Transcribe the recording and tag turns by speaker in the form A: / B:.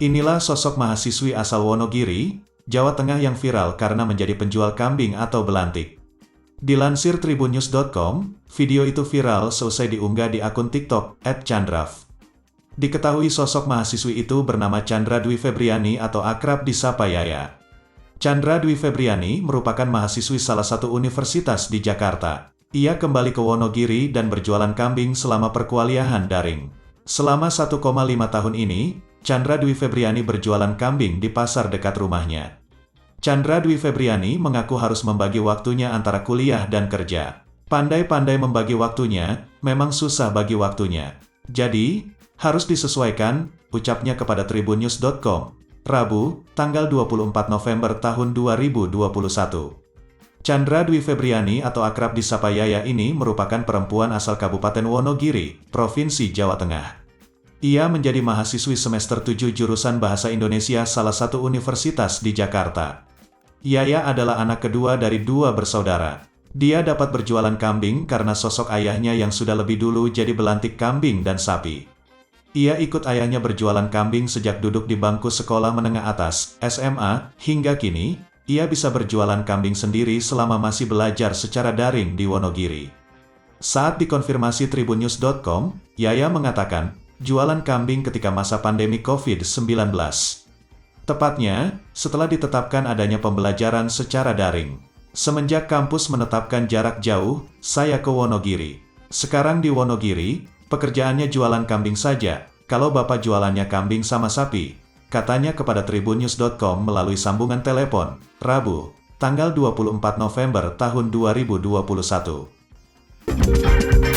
A: Inilah sosok mahasiswi asal Wonogiri, Jawa Tengah yang viral karena menjadi penjual kambing atau belantik. Dilansir tribunnews.com, video itu viral seusai diunggah di akun TikTok @chandraf. Diketahui sosok mahasiswi itu bernama Chandra Dwi Febriani atau akrab disapa Yaya. Chandra Dwi Febriani merupakan mahasiswi salah satu universitas di Jakarta. Ia kembali ke Wonogiri dan berjualan kambing selama perkuliahan daring. Selama 1,5 tahun ini, Chandra Dwi Febriani berjualan kambing di pasar dekat rumahnya. Chandra Dwi Febriani mengaku harus membagi waktunya antara kuliah dan kerja. Pandai-pandai membagi waktunya, memang susah bagi waktunya. Jadi, harus disesuaikan, ucapnya kepada tribunnews.com, Rabu, tanggal 24 November tahun 2021. Chandra Dwi Febriani atau akrab disapa Yaya ini merupakan perempuan asal Kabupaten Wonogiri, Provinsi Jawa Tengah. Ia menjadi mahasiswi semester 7 jurusan Bahasa Indonesia salah satu universitas di Jakarta. Yaya adalah anak kedua dari 2 bersaudara. Dia dapat berjualan kambing karena sosok ayahnya yang sudah lebih dulu jadi belantik kambing dan sapi. Ia ikut ayahnya berjualan kambing sejak duduk di bangku sekolah menengah atas, SMA, hingga kini, ia bisa berjualan kambing sendiri selama masih belajar secara daring di Wonogiri. Saat dikonfirmasi tribunnews.com, Yaya mengatakan, jualan kambing ketika masa pandemi COVID-19. Tepatnya, setelah ditetapkan adanya pembelajaran secara daring. Semenjak kampus menetapkan jarak jauh, saya ke Wonogiri. Sekarang di Wonogiri, pekerjaannya jualan kambing saja, kalau bapak jualannya kambing sama sapi, katanya kepada tribunnews.com melalui sambungan telepon, Rabu, tanggal 24 November tahun 2021.